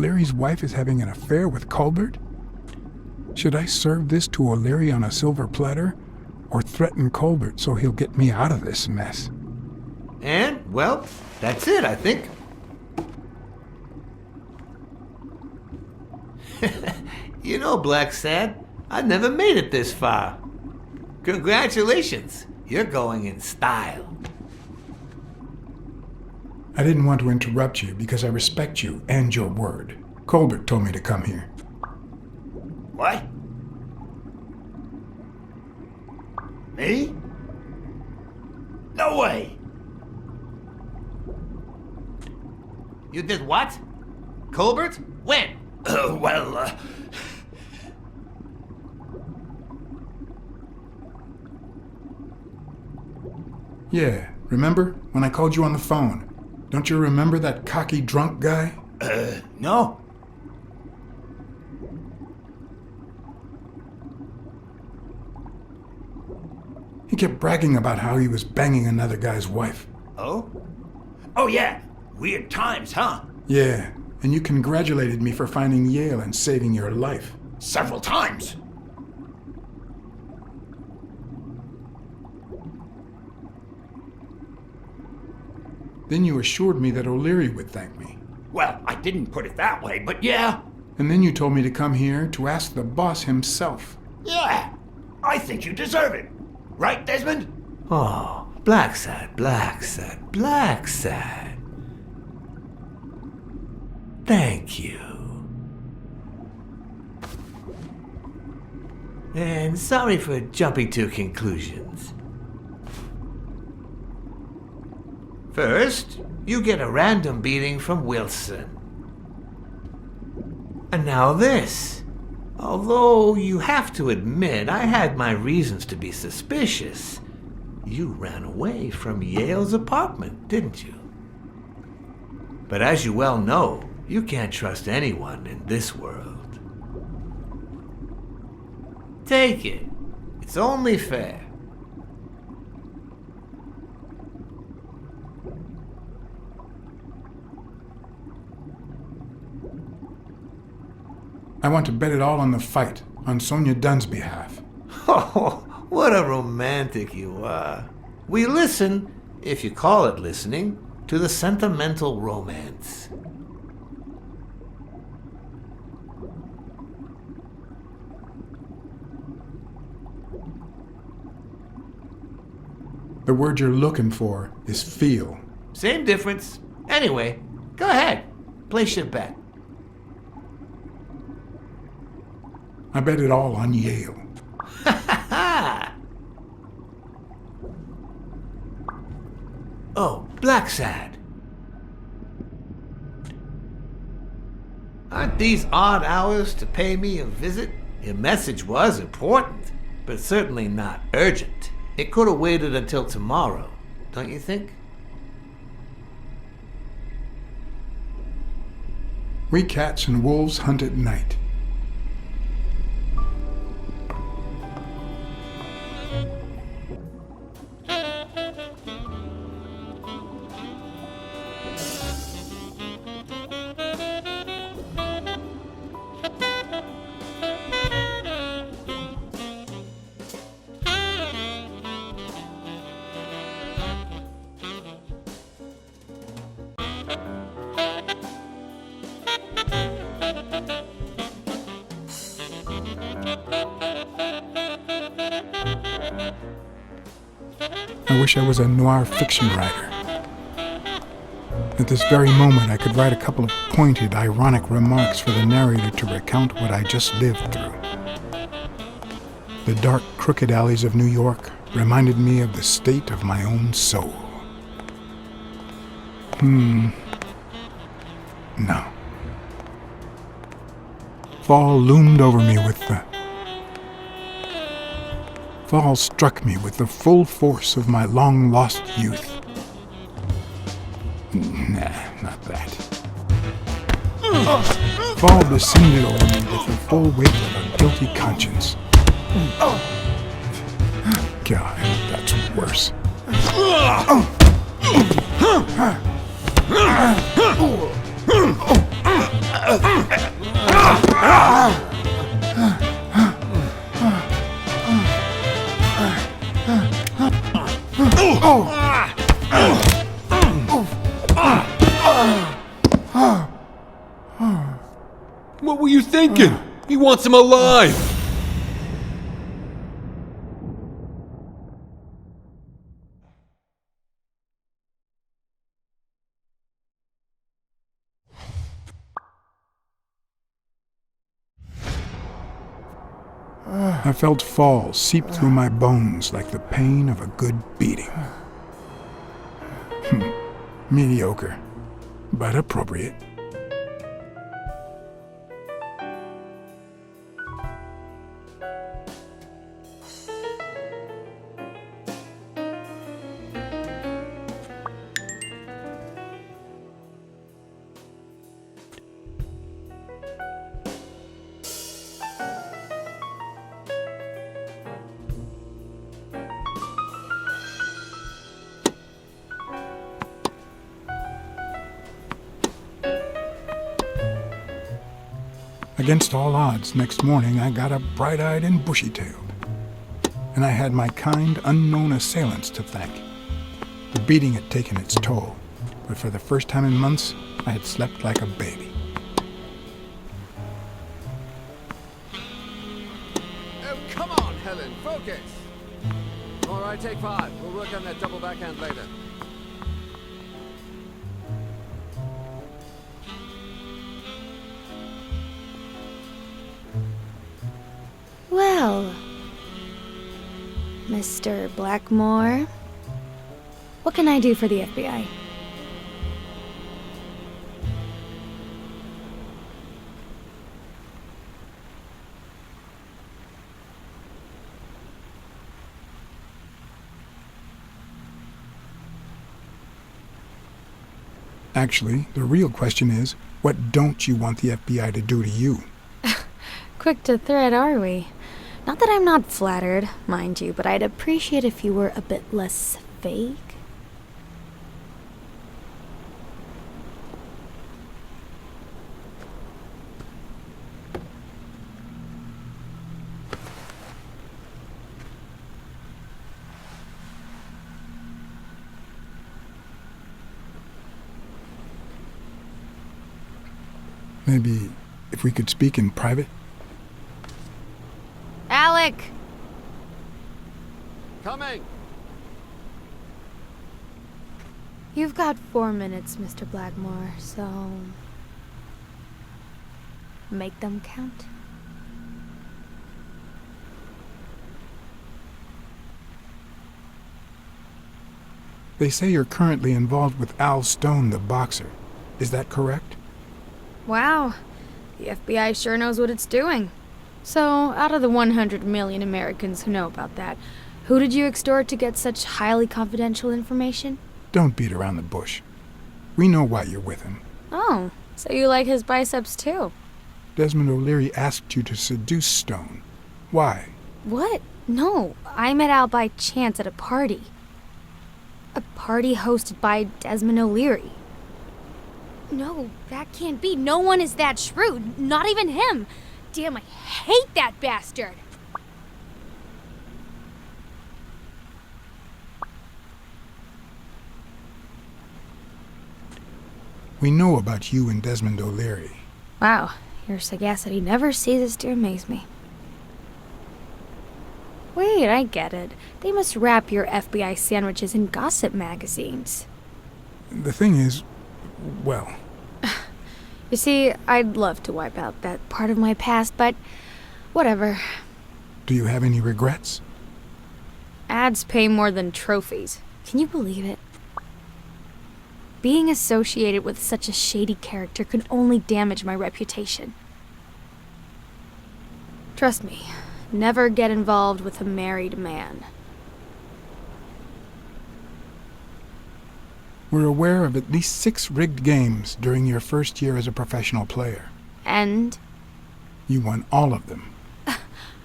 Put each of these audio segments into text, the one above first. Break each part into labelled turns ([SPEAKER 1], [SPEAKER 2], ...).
[SPEAKER 1] O'Leary's wife is having an affair with Colbert? Should I serve this to O'Leary on a silver platter, or threaten Colbert so he'll get me out of this mess?
[SPEAKER 2] And, well, that's it, I think. You know, Blacksad, I never made it this far. Congratulations, you're going in style.
[SPEAKER 1] I didn't want to interrupt you because I respect you and your word. Colbert told me to come here.
[SPEAKER 2] What? Me? No way! You did what? Colbert? When?
[SPEAKER 1] Yeah, remember when I called you on the phone? Don't you remember that cocky drunk guy?
[SPEAKER 2] No.
[SPEAKER 1] He kept bragging about how he was banging another guy's wife.
[SPEAKER 2] Oh? Oh, yeah. Weird times, huh?
[SPEAKER 1] Yeah, and you congratulated me for finding Yale and saving your life.
[SPEAKER 2] Several times.
[SPEAKER 1] Then you assured me that O'Leary would thank me.
[SPEAKER 2] Well, I didn't put it that way, but yeah.
[SPEAKER 1] And then you told me to come here to ask the boss himself.
[SPEAKER 2] Yeah. I think you deserve it. Right, Desmond? Oh, Blacksad. Thank you. And sorry for jumping to conclusions. First, you get a random beating from Wilson. And now this. Although you have to admit I had my reasons to be suspicious. You ran away from Yale's apartment, didn't you? But as you well know, you can't trust anyone in this world. Take it. It's only fair.
[SPEAKER 1] I want to bet it all on the fight, on Sonia Dunn's behalf.
[SPEAKER 2] Oh, what a romantic you are. We listen, if you call it listening, to the sentimental romance.
[SPEAKER 1] The word you're looking for is feel.
[SPEAKER 2] Same difference. Anyway, go ahead. Place your bet.
[SPEAKER 1] I bet it all on Yale.
[SPEAKER 2] Oh, Blacksad. Aren't these odd hours to pay me a visit? Your message was important, but certainly not urgent. It could have waited until tomorrow, don't you think?
[SPEAKER 1] We cats and wolves hunt at night. I wish I was a noir fiction writer. At this very moment, I could write a couple of pointed, ironic remarks for the narrator to recount what I just lived through. The dark, crooked alleys of New York reminded me of the state of my own soul. No. Fall loomed over me Fall struck me with the full force of my long-lost youth. Nah, not that. Fall descended over me with the full weight of a guilty conscience. God, that's worse.
[SPEAKER 3] What were you thinking? He wants him alive!
[SPEAKER 1] I felt falls seep through my bones like the pain of a good beating. Mediocre, but appropriate. Against all odds, next morning I got up bright-eyed and bushy-tailed. And I had my kind, unknown assailants to thank. The beating had taken its toll, but for the first time in months, I had slept like a baby.
[SPEAKER 4] Oh, come on, Helen, focus! All right, take 5. We'll work on that double backhand later.
[SPEAKER 5] Well, Mr. Blackmore, what can I do for the FBI?
[SPEAKER 1] Actually, the real question is, what don't you want the FBI to do to you?
[SPEAKER 5] Quick to thread, are we? Not that I'm not flattered, mind you, but I'd appreciate if you were a bit less vague.
[SPEAKER 1] Maybe if we could speak in private?
[SPEAKER 5] Alec!
[SPEAKER 4] Coming!
[SPEAKER 5] You've got 4 minutes, Mr. Blackmore, so... make them count.
[SPEAKER 1] They say you're currently involved with Al Stone, the boxer. Is that correct?
[SPEAKER 5] Wow, the FBI sure knows what it's doing. So, out of the 100 million Americans who know about that, who did you extort to get such highly confidential information?
[SPEAKER 1] Don't beat around the bush. We know why you're with him.
[SPEAKER 5] Oh, so you like his biceps too?
[SPEAKER 1] Desmond O'Leary asked you to seduce Stone. Why?
[SPEAKER 5] What? No, I met Al by chance at a party. A party hosted by Desmond O'Leary. No, that can't be. No one is that shrewd. Not even him. Damn, I hate that bastard.
[SPEAKER 1] We know about you and Desmond O'Leary.
[SPEAKER 5] Wow, your sagacity never ceases to amaze me. Wait, I get it. They must wrap your FBI sandwiches in gossip magazines.
[SPEAKER 1] The thing is, well...
[SPEAKER 5] You see, I'd love to wipe out that part of my past, but whatever.
[SPEAKER 1] Do you have any regrets?
[SPEAKER 5] Ads pay more than trophies. Can you believe it? Being associated with such a shady character could only damage my reputation. Trust me, never get involved with a married man.
[SPEAKER 1] We're aware of at least 6 rigged games during your first year as a professional player.
[SPEAKER 5] And?
[SPEAKER 1] You won all of them.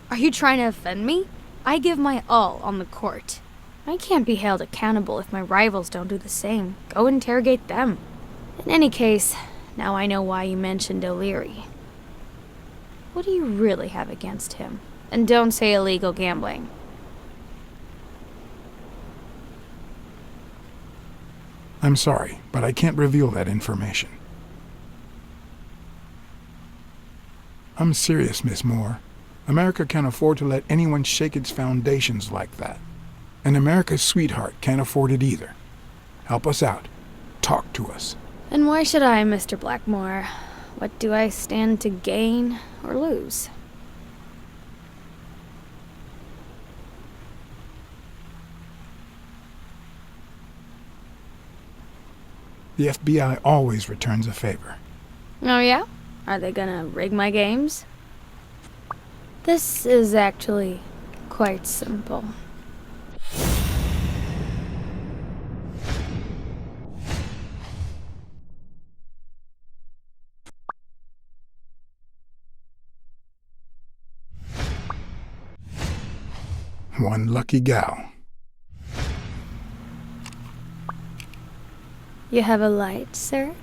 [SPEAKER 5] Are you trying to offend me? I give my all on the court. I can't be held accountable if my rivals don't do the same. Go interrogate them. In any case, Now I know why you mentioned O'Leary. What do you really have against him? And don't say illegal gambling.
[SPEAKER 1] I'm sorry, but I can't reveal that information. I'm serious, Miss Moore. America can't afford to let anyone shake its foundations like that. And America's sweetheart can't afford it either. Help us out. Talk to us.
[SPEAKER 5] And why should I, Mr. Blackmore? What do I stand to gain or lose?
[SPEAKER 1] The FBI always returns a favor.
[SPEAKER 5] Oh yeah? Are they gonna rig my games? This is actually quite simple.
[SPEAKER 1] One lucky gal.
[SPEAKER 5] You have a light, sir?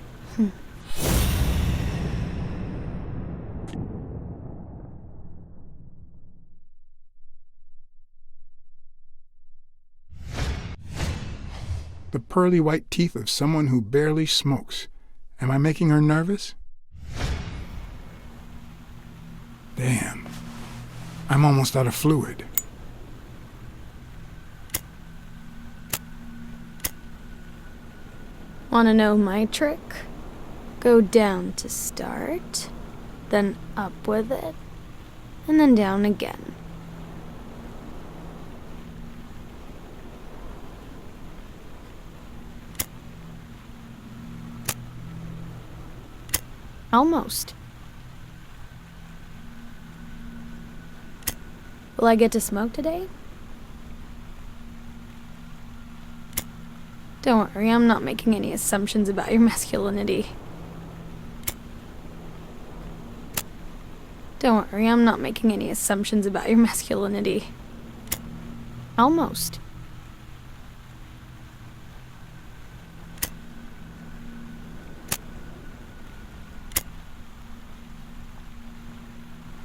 [SPEAKER 1] The pearly white teeth of someone who barely smokes. Am I making her nervous? Damn. I'm almost out of fluid.
[SPEAKER 5] Wanna know my trick? Go down to start, then up with it, and then down again. Almost. Will I get to smoke today? Don't worry, I'm not making any assumptions about your masculinity. Don't worry, I'm not making any assumptions about your masculinity. Almost.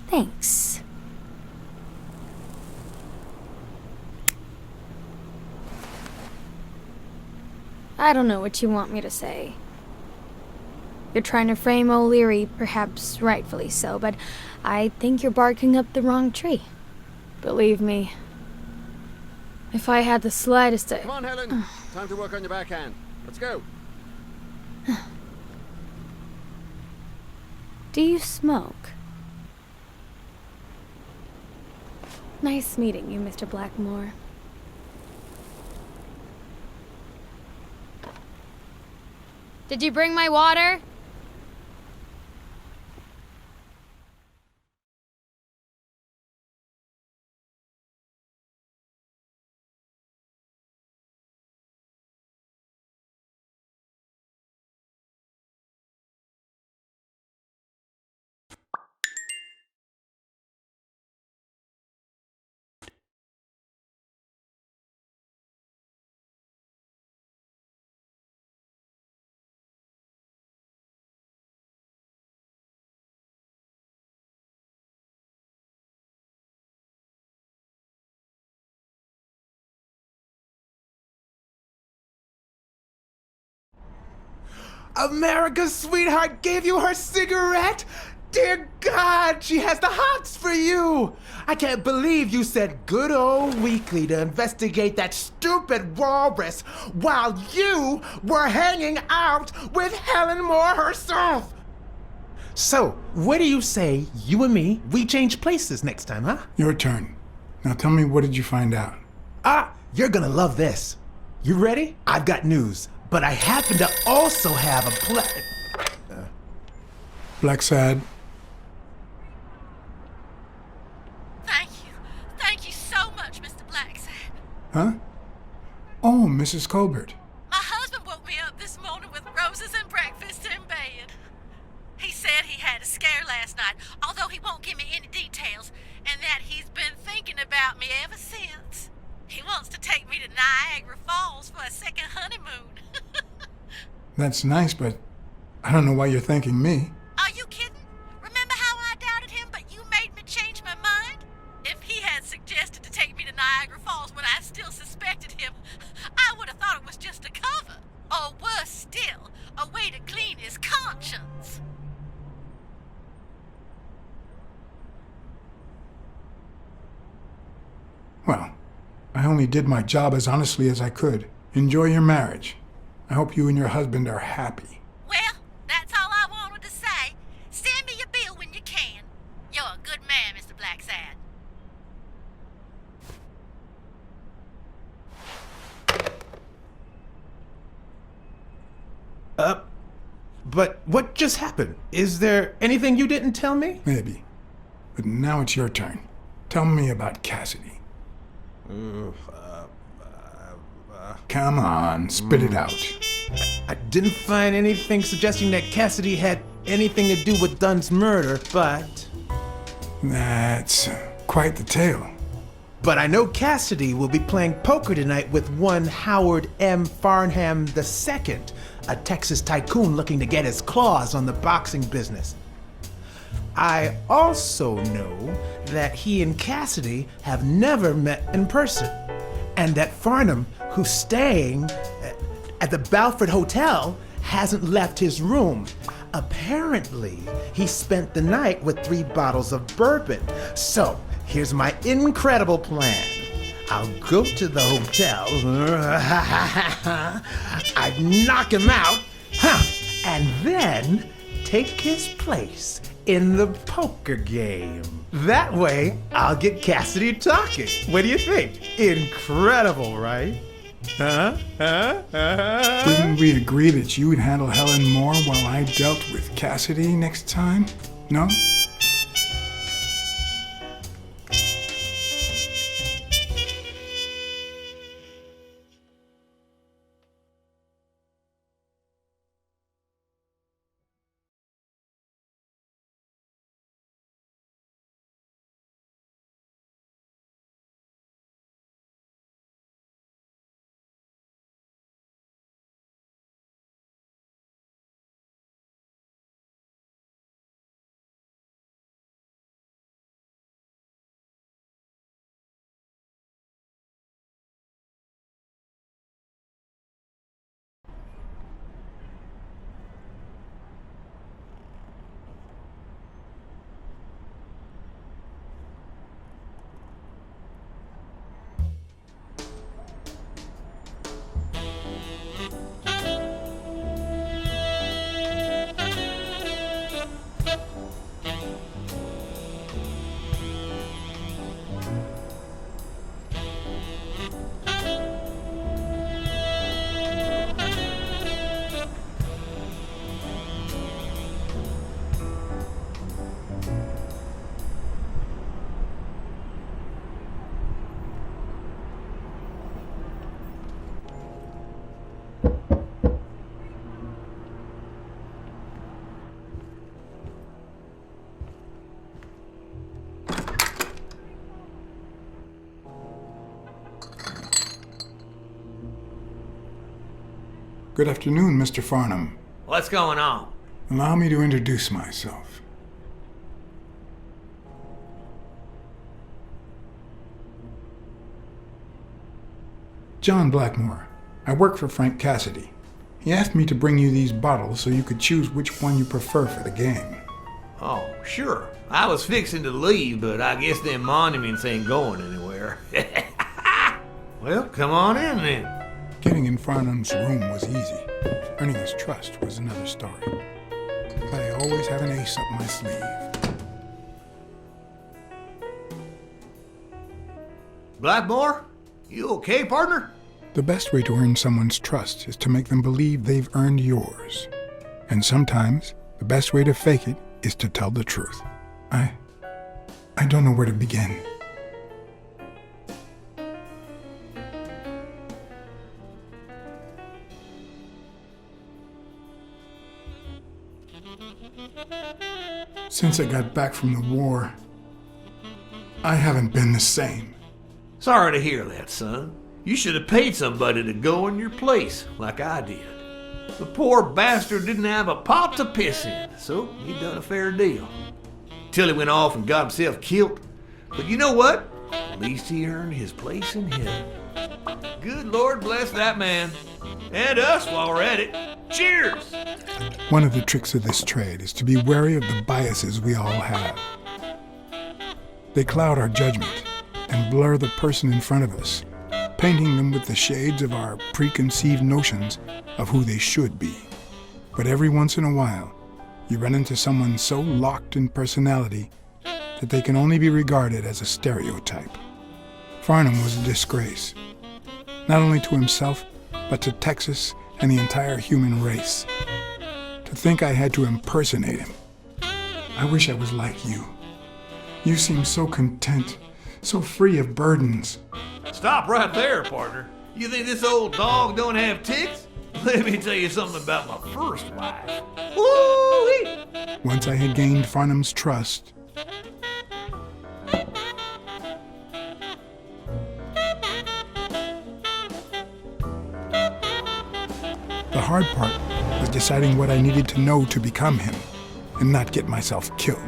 [SPEAKER 5] Thanks. I don't know what you want me to say. You're trying to frame O'Leary, perhaps rightfully so, but I think you're barking up the wrong tree. Believe me, if I had the slightest...
[SPEAKER 4] Come on, Helen. Time to work on your backhand. Let's go.
[SPEAKER 5] Do you smoke? Nice meeting you, Mr. Blackmore. Did you bring my water?
[SPEAKER 6] America's sweetheart gave you her cigarette? Dear God, she has the hots for you! I can't believe you said good old Weekly to investigate that stupid walrus while you were hanging out with Helen Moore herself! So, what do you say, you and me, we change places next time, huh?
[SPEAKER 1] Your turn. Now tell me, what did you find out?
[SPEAKER 6] You're gonna love this. You ready? I've got news, but I happen to also have a
[SPEAKER 1] Blacksad.
[SPEAKER 7] Thank you so much, Mr. Blacksad.
[SPEAKER 1] Huh? Oh, Mrs. Colbert.
[SPEAKER 7] My husband woke me up this morning with roses and breakfast in bed. He said he had a scare last night, although he won't give me any details, and that he's been thinking about me ever since. He wants to take me to Niagara Falls for a second honeymoon.
[SPEAKER 1] That's nice, but I don't know why you're thanking me.
[SPEAKER 7] Are you kidding? Remember how I doubted him, but you made me change my mind? If he had suggested to take me to Niagara Falls when I still suspected him, I would have thought it was just a cover. Or worse still, a way to clean his conscience.
[SPEAKER 1] Well, I only did my job as honestly as I could. Enjoy your marriage. I hope you and your husband are happy.
[SPEAKER 7] Well, that's all I wanted to say. Send me your bill when you can. You're a good man, Mr. Blacksad.
[SPEAKER 6] But what just happened? Is there anything you didn't tell me?
[SPEAKER 1] Maybe. But now it's your turn. Tell me about Cassidy. Come on, spit it out.
[SPEAKER 6] I didn't find anything suggesting that Cassidy had anything to do with Dunn's murder, but
[SPEAKER 1] That's quite the tale.
[SPEAKER 6] I know Cassidy will be playing poker tonight with one Howard M. Farnham II, a Texas tycoon looking to get his claws on the boxing business. I also know that he and Cassidy have never met in person, and that Farnham, who's staying at the Balford Hotel, hasn't left his room. Apparently, he spent the night with 3 bottles of bourbon. So, here's my incredible plan. I'll go to the hotel, I'd knock him out, and then take his place in the poker game. That way, I'll get Cassidy talking. What do you think? Incredible, right?
[SPEAKER 1] Didn't we agree that you would handle Helen more while I dealt with Cassidy next time? No? Good afternoon, Mr. Farnham.
[SPEAKER 2] What's going on?
[SPEAKER 1] Allow me to introduce myself. John Blackmore. I work for Frank Cassidy. He asked me to bring you these bottles so you could choose which one you prefer for the game.
[SPEAKER 2] Oh, sure. I was fixing to leave, but I guess them monuments ain't going anywhere. Well, come on in then.
[SPEAKER 1] Getting in Farnham's room was easy. Earning his trust was another story. I always have an ace up my sleeve.
[SPEAKER 2] Blackmore? You okay, partner?
[SPEAKER 1] The best way to earn someone's trust is to make them believe they've earned yours. And sometimes, the best way to fake it is to tell the truth. I don't know where to begin. Since I got back from the war, I haven't been the same.
[SPEAKER 2] Sorry to hear that, son. You should have paid somebody to go in your place, like I did. The poor bastard didn't have a pot to piss in, so he done a fair deal. Till he went off and got himself killed. But you know what? At least he earned his place in heaven. Good Lord bless that man. And us while we're at it. Cheers!
[SPEAKER 1] One of the tricks of this trade is to be wary of the biases we all have. They cloud our judgment and blur the person in front of us, painting them with the shades of our preconceived notions of who they should be. But every once in a while, you run into someone so locked in personality that they can only be regarded as a stereotype. Farnham was a disgrace, not only to himself, but to Texas and the entire human race. To think I had to impersonate him. I wish I was like you. You seem so content, so free of burdens.
[SPEAKER 2] Stop right there, partner. You think this old dog don't have ticks? Let me tell you something about my first wife. Woo-wee!
[SPEAKER 1] Once I had gained Farnham's trust, the hard part was deciding what I needed to know to become him and not get myself killed.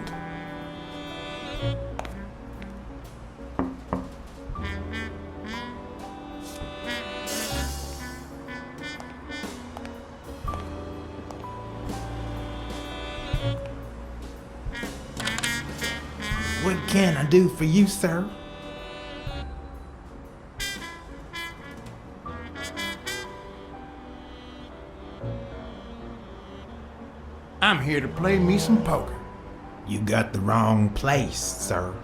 [SPEAKER 6] What can I do for you, sir?
[SPEAKER 1] I'm here to play me some poker.
[SPEAKER 6] You got the wrong place, sir.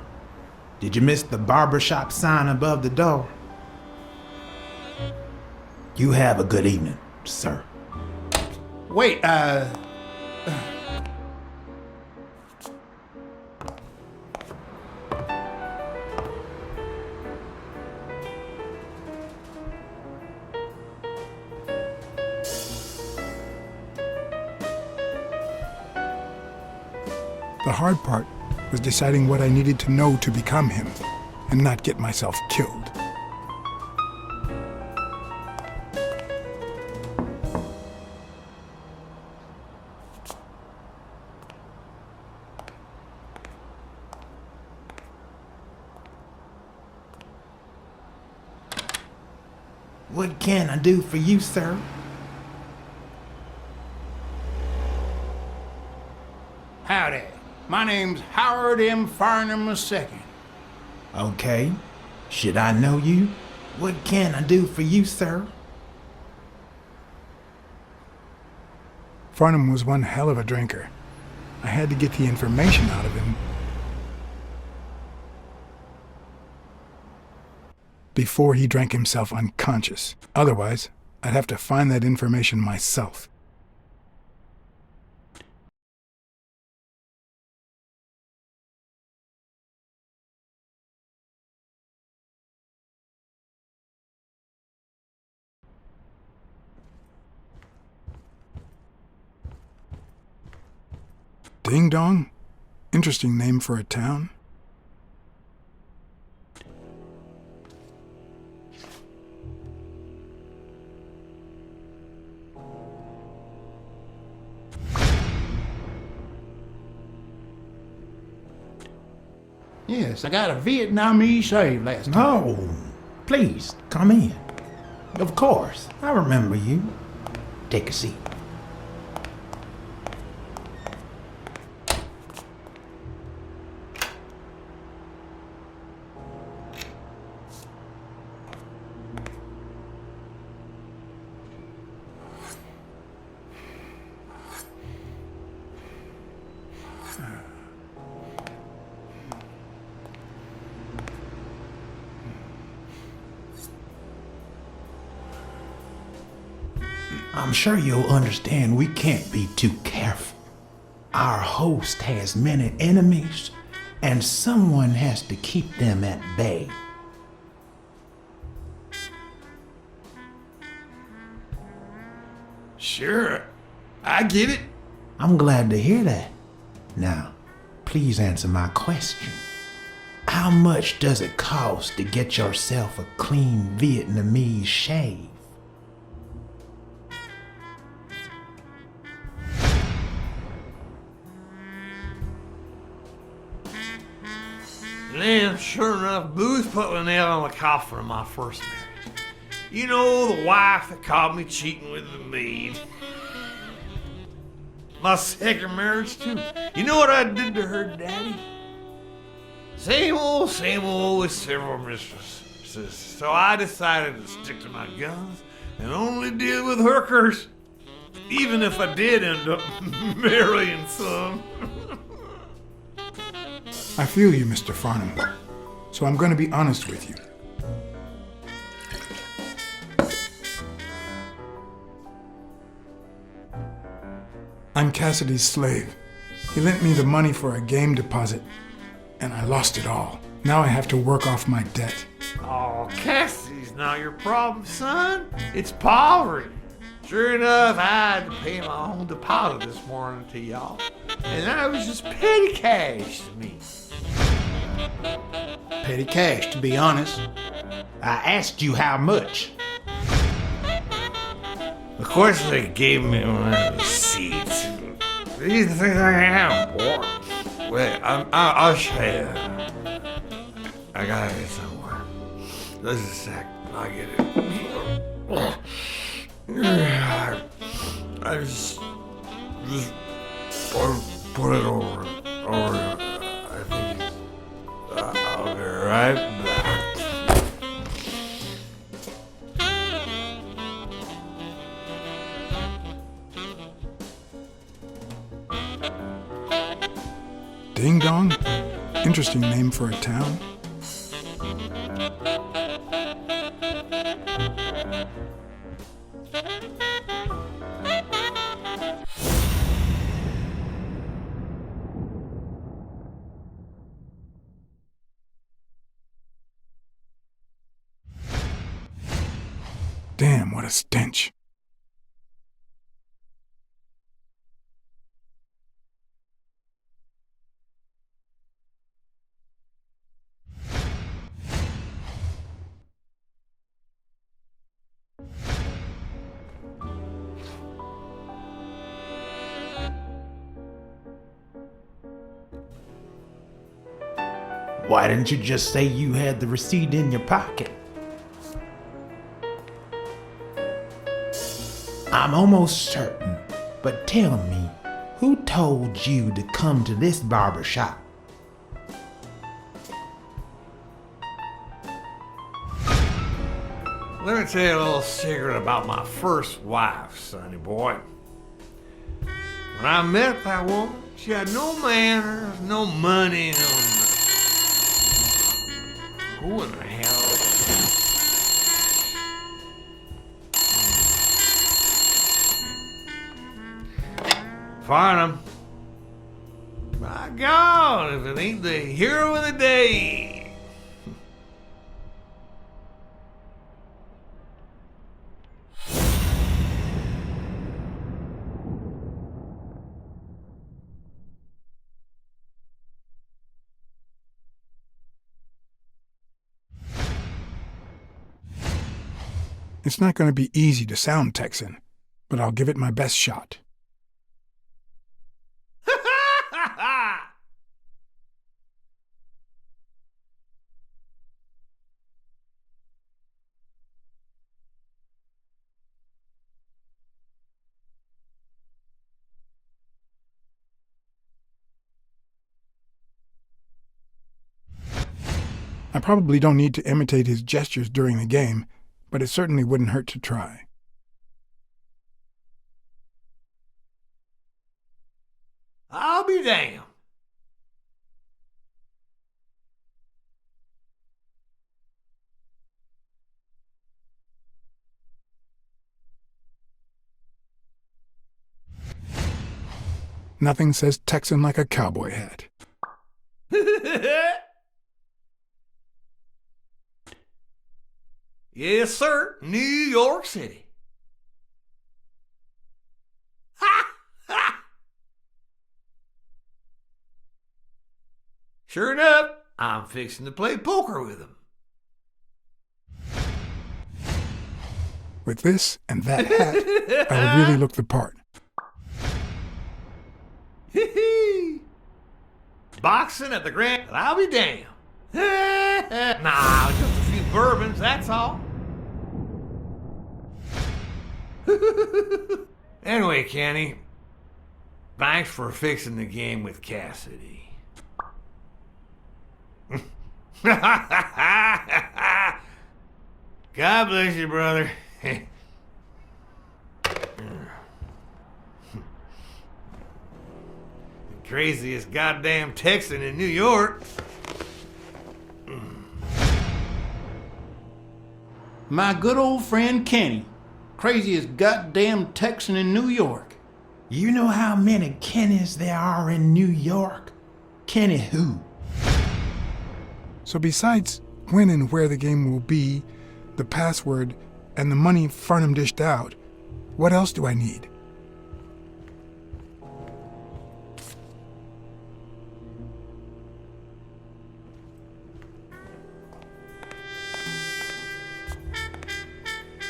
[SPEAKER 6] Did you miss the barbershop sign above the door? You have a good evening, sir.
[SPEAKER 1] Wait, The hard part was deciding what I needed to know to become him and not get myself killed.
[SPEAKER 6] What can I do for you, sir?
[SPEAKER 1] Howdy. My name's Howard M. Farnham II.
[SPEAKER 6] Okay. Should I know you? What can I do for you, sir?
[SPEAKER 1] Farnham was one hell of a drinker. I had to get the information out of him before he drank himself unconscious. Otherwise, I'd have to find that information myself. Ding Dong? Interesting name for a town. Yes, I got a Vietnamese shave last night.
[SPEAKER 6] Oh, please, come in. Of course, I remember you. Take a seat. I'm sure you'll understand we can't be too careful. Our host has many enemies, and someone has to keep them at bay.
[SPEAKER 2] Sure, I get it.
[SPEAKER 6] I'm glad to hear that. Now, please answer my question. How much does it cost to get yourself a clean Vietnamese shave?
[SPEAKER 2] sure enough, booze put the nail on the coffin of my first marriage. You know, the wife that caught me cheating with the maid. My second marriage, too. You know what I did to her daddy? Same old with several mistresses. So I decided to stick to my guns and only deal with hookers. Even if I did end up marrying some.
[SPEAKER 1] I feel you, Mr. Farnham. So I'm going to be honest with you. I'm Cassidy's slave. He lent me the money for a game deposit, and I lost it all. Now I have to work off my debt.
[SPEAKER 2] Oh, Cassidy's not your problem, son. It's poverty. Sure enough, I had to pay my own deposit this morning to y'all. And that was just petty cash to me.
[SPEAKER 8] Petty cash, to be honest. I asked you how much.
[SPEAKER 2] Of course, they gave me one of the seats. These are the things I have, boy. Wait, I'll show you. I gotta get somewhere. Just a sec. I'll get it. I just put it over. I think I'll be right back.
[SPEAKER 1] Ding Dong? Interesting name for a town. Damn, what a stench.
[SPEAKER 8] Why didn't you just say you had the receipt in your pocket? I'm almost certain, but tell me, who told you to come to this barber shop?
[SPEAKER 2] Let me tell you a little secret about my first wife, sonny boy. When I met that woman, she had no manners, no money, no nothing. Who in the hell? Farnham. My God, if it ain't the hero of the day.
[SPEAKER 1] It's not going to be easy to sound Texan, but I'll give it my best shot. I probably don't need to imitate his gestures during the game, but it certainly wouldn't hurt to try.
[SPEAKER 2] I'll be damned.
[SPEAKER 1] Nothing says Texan like a cowboy hat.
[SPEAKER 2] Yes, sir. New York City. Ha! Ha! Sure enough, I'm fixing to play poker with him.
[SPEAKER 1] With this and that hat, I would really look the part.
[SPEAKER 2] Boxing at the Grand, I'll be damned. Nah, just a few bourbons, that's all. Anyway, Kenny, thanks for fixing the game with Cassidy. God bless you, brother. Craziest goddamn Texan in New York.
[SPEAKER 9] My good old friend Kenny, craziest goddamn Texan in New York.
[SPEAKER 8] You know how many Kennys there are in New York? Kenny who?
[SPEAKER 1] So besides when and where the game will be, the password, and the money Farnham dished out, what else do I need?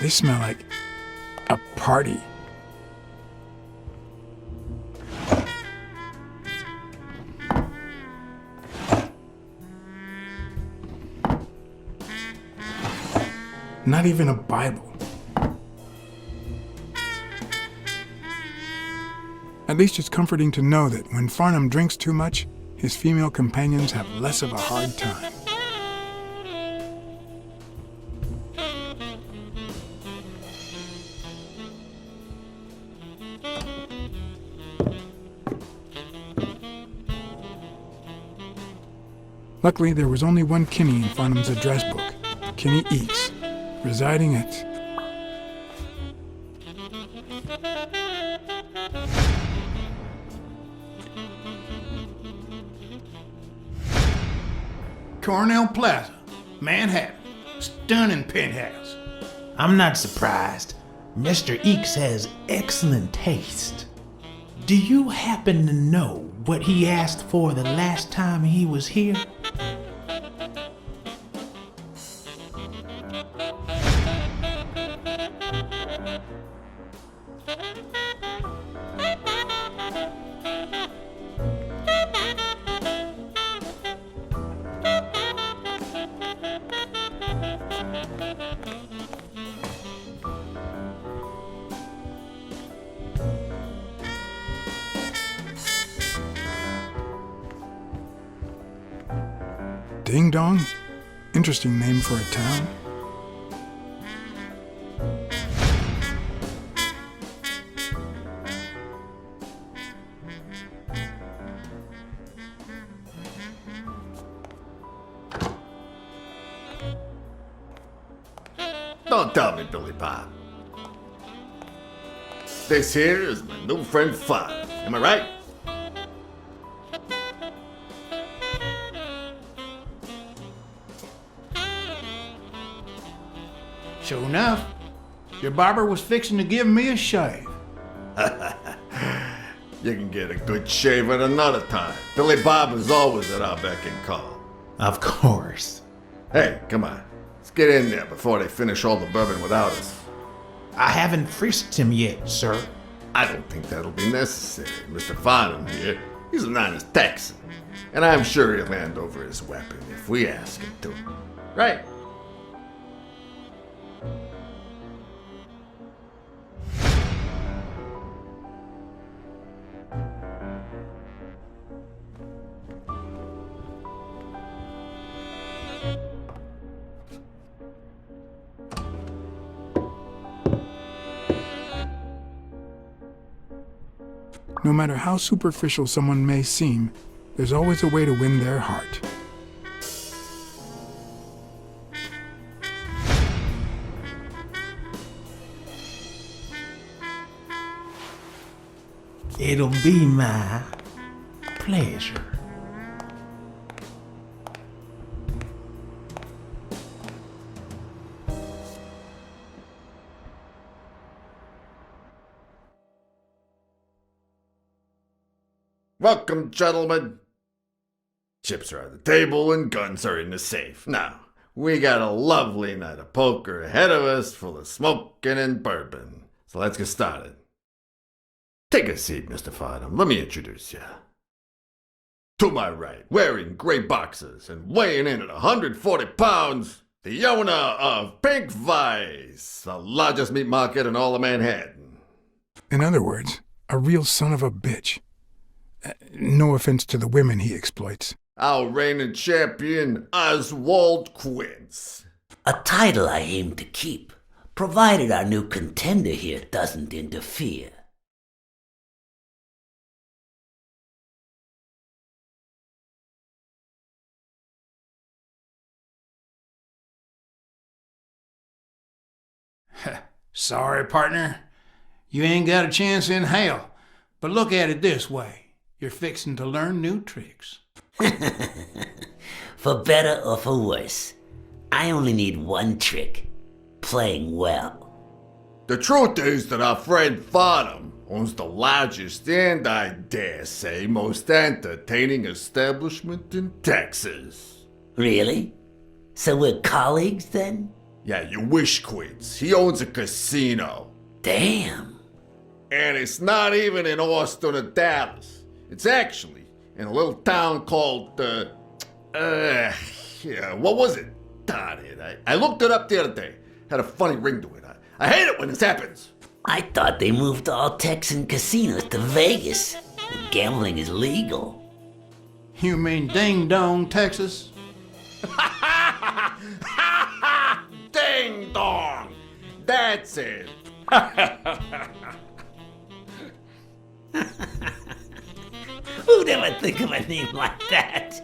[SPEAKER 1] They smell like a party. Not even a Bible. At least it's comforting to know that when Farnham drinks too much, his female companions have less of a hard time. Luckily, there was only one Kinney in Farnham's address book, Kinney Eeks, residing at...
[SPEAKER 9] Cornell Plaza, Manhattan. Stunning penthouse.
[SPEAKER 8] I'm not surprised. Mr. Eeks has excellent taste. Do you happen to know what he asked for the last time he was here?
[SPEAKER 1] Ding Dong? Interesting name for a town.
[SPEAKER 10] Don't tell me, Billy Bob. This here is my new friend Father. Am I right?
[SPEAKER 9] Sure enough, your barber was fixing to give me a shave.
[SPEAKER 10] You can get a good shave at another time. Billy Bob is always at our beck and call.
[SPEAKER 8] Of course.
[SPEAKER 10] Hey, come on. Let's get in there before they finish all the bourbon without us.
[SPEAKER 8] I haven't frisked him yet, sir.
[SPEAKER 10] I don't think that'll be necessary. Mr. Farnham here, he's an honest Texan. And I'm sure he'll hand over his weapon if we ask him to. Right?
[SPEAKER 1] No matter how superficial someone may seem, there's always a way to win their heart.
[SPEAKER 8] It'll be my pleasure.
[SPEAKER 10] Welcome, gentlemen. Chips are on the table and guns are in the safe. Now, we got a lovely night of poker ahead of us full of smoking and bourbon. So let's get started. Take a seat, Mr. Farnham. Let me introduce you. To my right, wearing gray boxers and weighing in at 140 pounds, the owner of Pink Vice, the largest meat market in all of Manhattan.
[SPEAKER 1] In other words, a real son of a bitch. No offense to the women he exploits.
[SPEAKER 10] Our reigning champion, Oswald Quince.
[SPEAKER 11] A title I aim to keep, provided our new contender here doesn't interfere.
[SPEAKER 9] Sorry, partner. You ain't got a chance in hell. But look at it this way. You're fixing to learn new tricks.
[SPEAKER 11] For better or for worse, I only need one trick. Playing well.
[SPEAKER 10] The truth is that our friend Farnham owns the largest and, I dare say, most entertaining establishment in Texas.
[SPEAKER 11] Really? So we're colleagues then?
[SPEAKER 10] Yeah, you wish, Quince. He owns a casino.
[SPEAKER 11] Damn.
[SPEAKER 10] And it's not even in Austin or Dallas. It's actually in a little town called, what was it? Darn it. I looked it up the other day. Had a funny ring to it. I hate it when this happens.
[SPEAKER 11] I thought they moved all Texan casinos to Vegas, where gambling is legal.
[SPEAKER 9] You mean Ding Dong, Texas?
[SPEAKER 10] Ding dong! That's it.
[SPEAKER 11] Who'd ever think of a name like that?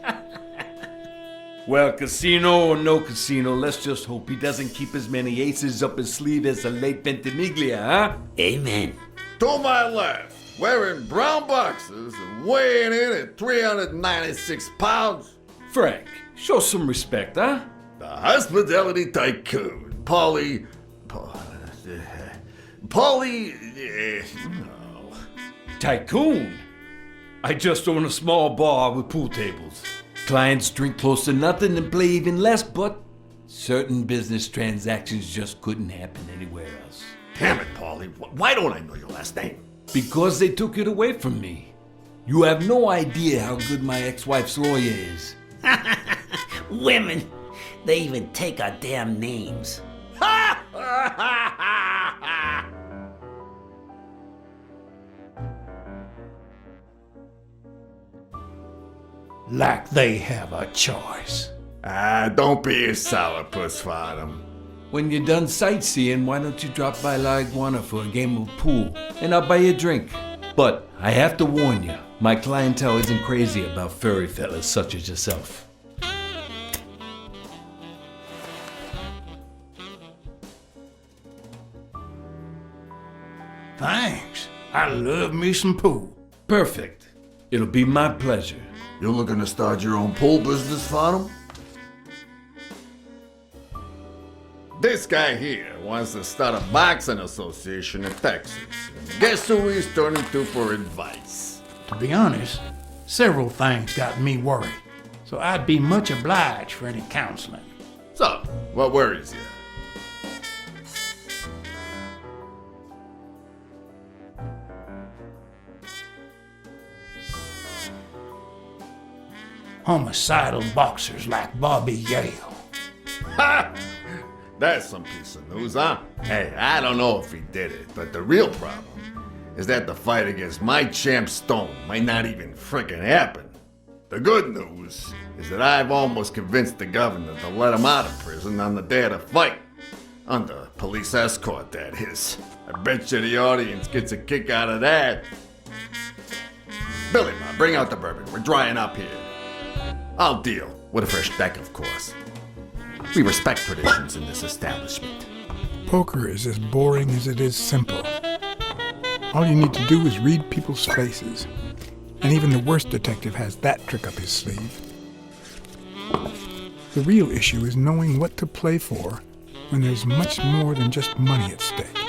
[SPEAKER 3] Well, casino or no casino, let's just hope he doesn't keep as many aces up his sleeve as the late Ventimiglia, huh?
[SPEAKER 11] Amen.
[SPEAKER 10] To my left, wearing brown boxers and weighing in at 396 pounds,
[SPEAKER 3] Frank, show some respect, huh?
[SPEAKER 10] the hospitality tycoon, Polly.
[SPEAKER 3] Tycoon? I just own a small bar with pool tables. Clients drink close to nothing and play even less, but certain business transactions just couldn't happen anywhere else.
[SPEAKER 10] Damn it, Polly. Why don't I know your last name?
[SPEAKER 3] Because they took it away from me. You have no idea how good my ex-wife's lawyer is.
[SPEAKER 11] Women, they even take our damn names.
[SPEAKER 9] Like they have a choice.
[SPEAKER 10] Don't be a sourpuss, Farnham.
[SPEAKER 3] When you're done sightseeing, why don't you drop by La Iguana for a game of pool, and I'll buy you a drink. But I have to warn you, my clientele isn't crazy about furry fellas such as yourself.
[SPEAKER 9] Thanks. I love me some pool.
[SPEAKER 3] Perfect. It'll be my pleasure.
[SPEAKER 10] You're looking to start your own pool business, Farnham? This guy here wants to start a boxing association in Texas. And guess who he's turning to for advice?
[SPEAKER 9] To be honest, several things got me worried. So I'd be much obliged for any counseling.
[SPEAKER 10] So, what worries you?
[SPEAKER 9] Homicidal boxers like Bobby Yale.
[SPEAKER 10] Ha! That's some piece of news, huh? Hey, I don't know if he did it, but the real problem is that the fight against my champ Stone might not even frickin' happen. The good news is that I've almost convinced the governor to let him out of prison on the day of the fight. Under police escort, that is. I bet you the audience gets a kick out of that. Billy, man, bring out the bourbon. We're drying up here. I'll deal with a fresh deck, of course. We respect traditions in this establishment.
[SPEAKER 1] Poker is as boring as it is simple. All you need to do is read people's faces. And even the worst detective has that trick up his sleeve. The real issue is knowing what to play for when there's much more than just money at stake.